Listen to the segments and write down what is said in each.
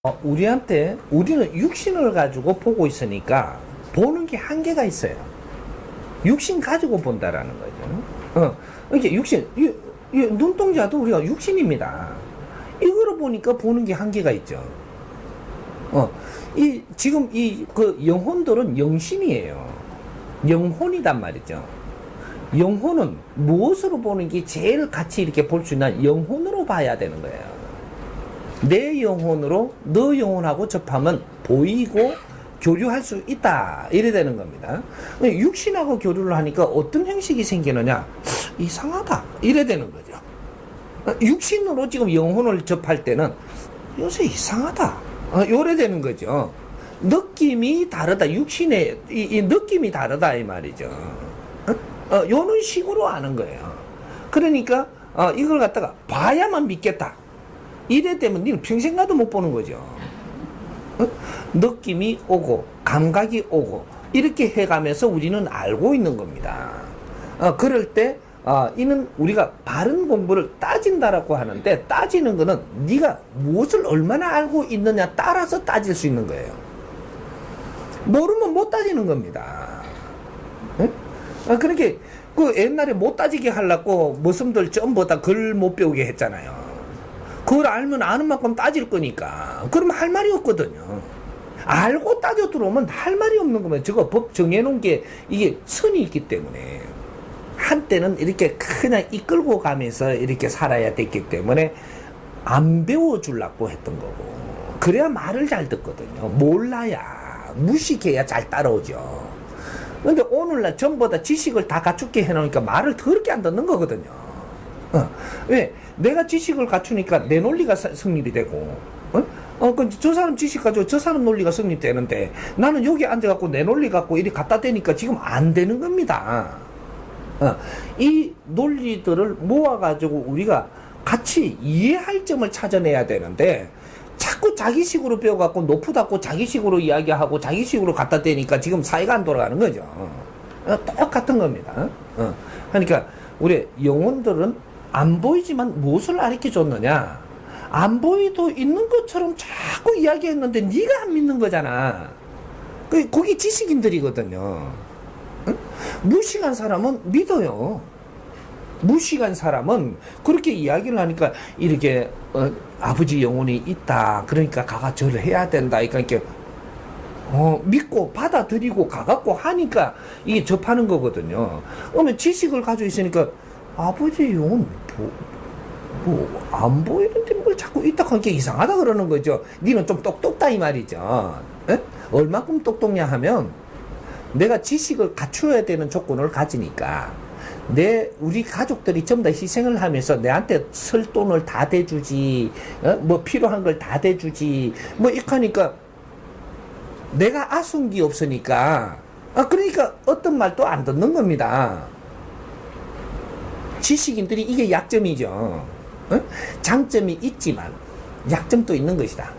우리는 육신을 가지고 보고 있으니까 보는 게 한계가 있어요. 육신 가지고 본다라는 거죠. 이게 눈동자도 우리가 육신입니다. 이거로 보니까 보는 게 한계가 있죠. 지금 그 영혼들은 영신이에요. 영혼이단 말이죠. 영혼은 무엇으로 보는 게 제일 같이 이렇게 볼 수 있나? 영혼으로 봐야 되는 거예요. 내 영혼으로 너 영혼하고 접하면 보이고 교류할 수 있다. 이래 되는 겁니다. 육신하고 교류를 하니까 어떤 형식이 생기느냐? 이상하다. 이래 되는 거죠. 육신으로 지금 영혼을 접할 때는 요새 이상하다. 요래 되는 거죠. 느낌이 다르다. 육신의 이 느낌이 다르다. 이 말이죠. 요런 식으로 아는 거예요. 그러니까 이걸 갖다가 봐야만 믿겠다. 이래 되면 니는 평생 가도 못 보는 거죠. 느낌이 오고 감각이 오고 이렇게 해가면서 우리는 알고 있는 겁니다. 그럴 때 이는 우리가 바른 공부를 따진다라고 하는데, 따지는 거는 네가 무엇을 얼마나 알고 있느냐 따라서 따질 수 있는 거예요. 모르면 못 따지는 겁니다. 그러니까 그 옛날에 못 따지게 하려고 머슴들 전부 다 글 못 배우게 했잖아요. 그걸 알면 아는 만큼 따질 거니까. 그러면 할 말이 없거든요. 알고 따져 들어오면 할 말이 없는 거면 저거 법 정해놓은 게 이게 선이 있기 때문에, 한때는 이렇게 그냥 이끌고 가면서 이렇게 살아야 됐기 때문에 안 배워주려고 했던 거고, 그래야 말을 잘 듣거든요. 몰라야, 무식해야 잘 따라오죠. 근데 오늘날 전부 다 지식을 다 갖추게 해놓으니까 말을 더럽게 안 듣는 거거든요. 왜? 내가 지식을 갖추니까 내 논리가 성립이 되고, 저 사람 지식 가지고 저 사람 논리가 성립되는데, 나는 여기 앉아갖고 내 논리 갖고 이리 갖다 대니까 지금 안 되는 겁니다. 이 논리들을 모아가지고 우리가 같이 이해할 점을 찾아내야 되는데, 자꾸 자기식으로 배워갖고 높으다고 자기식으로 이야기하고 자기식으로 갖다 대니까 지금 사회가 안 돌아가는 거죠. 똑같은 겁니다. 그러니까 우리 영혼들은 안 보이지만 무엇을 가르쳐 줬느냐? 안 보이도 있는 것처럼 자꾸 이야기했는데 네가 안 믿는 거잖아. 거기 지식인들이거든요. 무식한 사람은 믿어요. 무식한 사람은 그렇게 이야기를 하니까 이렇게 아버지 영혼이 있다. 그러니까 가가 절을 해야 된다. 그러니까 믿고 받아들이고 가갖고 하니까 이게 접하는 거거든요. 그러면 지식을 가지고 있으니까 아버지 영혼 안 보이는데 뭘 자꾸 있다 하니까 이상하다 그러는 거죠. 니는 좀 똑똑다 이 말이죠. 에? 얼마큼 똑똑냐 하면, 내가 지식을 갖추어야 되는 조건을 가지니까 우리 가족들이 전부 다 희생을 하면서 내한테 쓸 돈을 다 대주지, 뭐 필요한 걸 다 대주지, 뭐 이렇게 하니까 내가 아순기 없으니까, 그러니까 어떤 말도 안 듣는 겁니다. 지식인들이 이게 약점이죠. 장점이 있지만 약점도 있는 것이다.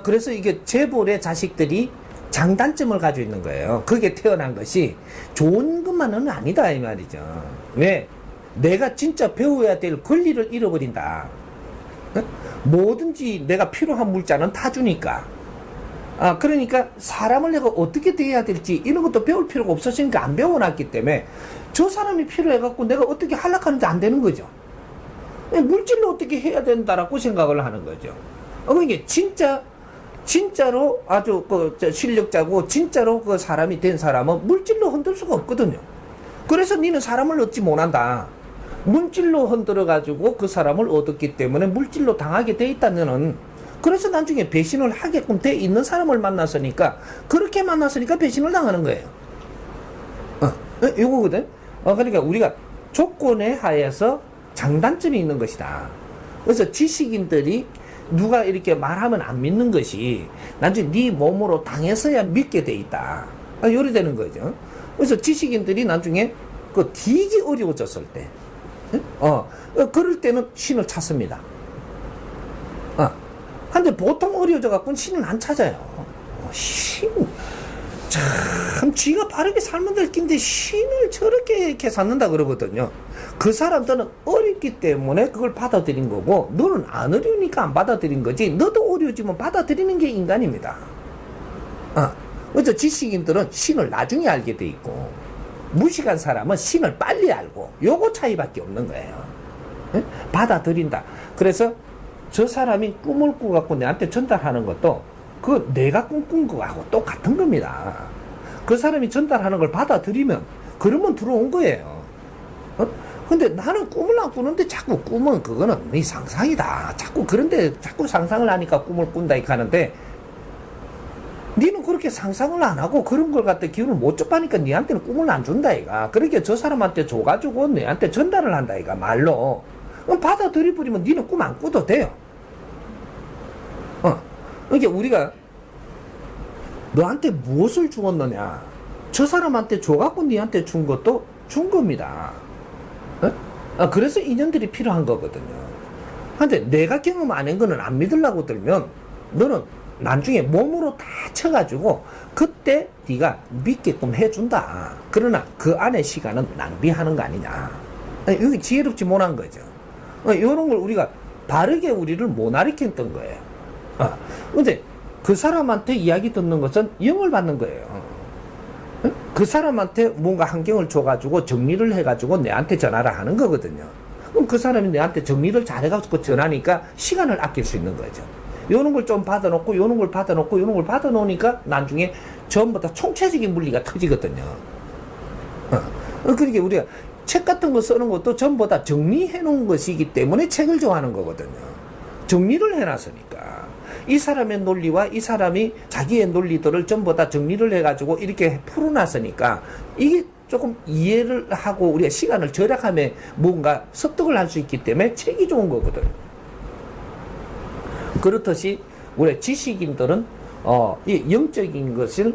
그래서 이게 재벌의 자식들이 장단점을 가지고 있는 거예요. 그게 태어난 것이 좋은 것만은 아니다 이 말이죠. 왜? 내가 진짜 배워야 될 권리를 잃어버린다. 뭐든지 내가 필요한 물자는 다 주니까. 그러니까 사람을 내가 어떻게 대해야 될지 이런 것도 배울 필요가 없었으니까 안 배워놨기 때문에 저 사람이 필요해갖고 내가 어떻게 하려고 하는지 안 되는 거죠. 물질로 어떻게 해야 된다라고 생각을 하는 거죠. 그러니까 진짜로 아주 실력자고 진짜로 그 사람이 된 사람은 물질로 흔들 수가 없거든요. 그래서 니는 사람을 얻지 못한다. 물질로 흔들어가지고 그 사람을 얻었기 때문에 물질로 당하게 돼 있다 너는. 그래서 나중에 배신을 하게끔 돼 있는 사람을 만났으니까, 그렇게 만났으니까 배신을 당하는 거예요. 요거거든. 그러니까 우리가 조건에 하에서 장단점이 있는 것이다. 그래서 지식인들이 누가 이렇게 말하면 안 믿는 것이 나중에 네 몸으로 당해서야 믿게 돼 있다. 요리 되는 거죠. 그래서 지식인들이 나중에 되게 어려워졌을 때, 그럴 때는 신을 찾습니다. 근데 보통 어려워져 갖고는 신을 안 찾아요. 참 쥐가 바르게 살면 될 낀데 신을 저렇게 이렇게 찾는다 그러거든요. 그 사람들은 어렵기 때문에 그걸 받아들인 거고, 너는 안 어려우니까 안 받아들인 거지. 너도 어려워지면 받아들이는 게 인간입니다. 그래서 지식인들은 신을 나중에 알게 돼 있고, 무식한 사람은 신을 빨리 알고, 요거 차이밖에 없는 거예요. 응? 받아들인다. 그래서 저 사람이 꿈을 꾸갖고 내한테 전달하는 것도 그 내가 꿈꾼 거하고 똑같은 겁니다. 그 사람이 전달하는 걸 받아들이면 그러면 들어온 거예요. 근데 나는 꿈을 안 꾸는데 자꾸 꿈은 그거는 네 상상이다. 자꾸 그런데 자꾸 상상을 하니까 꿈을 꾼다 이렇게 하는데, 니는 그렇게 상상을 안 하고 그런 걸 갖다 기운을 못 접하니까 니한테는 꿈을 안 준다 이가. 그러니까 저 사람한테 줘가지고 니한테 전달을 한다 이가, 말로. 그럼 받아들여버리면 니는 꿈 안 꾸도 돼요. 그러니까 우리가 너한테 무엇을 주었느냐, 저 사람한테 줘갖고 니한테 준 것도 준 겁니다. 그래서 인연들이 필요한 거거든요. 근데 내가 경험 안 한 거는 안 믿으려고 들면 너는 나중에 몸으로 다 쳐가지고 그때 네가 믿게끔 해준다. 그러나 그 안에 시간은 낭비하는 거 아니냐. 여기 지혜롭지 못한 거죠. 이런 걸 우리가 바르게 우리를 못 가르쳤던 거예요. 근데 그 사람한테 이야기 듣는 것은 영을 받는 거예요. 그 사람한테 뭔가 환경을 줘가지고 정리를 해가지고 내한테 전화를 하는 거거든요. 그럼 그 사람이 내한테 정리를 잘해가지고 전하니까 시간을 아낄 수 있는 거죠. 요런 걸 좀 받아놓고 요런 걸 받아놓고 요런 걸 받아놓으니까 나중에 전부 다 총체적인 물리가 터지거든요. 그러니까 우리가 책 같은 거 쓰는 것도 전부 다 정리해 놓은 것이기 때문에 책을 좋아하는 거거든요. 정리를 해놨으니까. 이 사람의 논리와 이 사람이 자기의 논리들을 전부 다 정리를 해가지고 이렇게 풀어놨으니까 이게 조금 이해를 하고 우리가 시간을 절약하며 뭔가 습득을 할 수 있기 때문에 책이 좋은 거거든요. 그렇듯이 우리 지식인들은 이 영적인 것을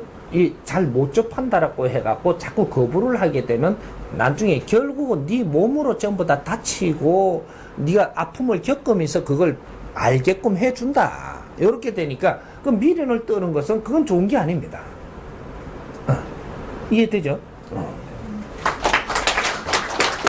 잘 못 접한다라고 해갖고 자꾸 거부를 하게 되면 나중에 결국은 네 몸으로 전부 다 다치고 네가 아픔을 겪으면서 그걸 알게끔 해준다. 이렇게 되니까 그 미련을 떠는 것은 그건 좋은 게 아닙니다. 이해되죠?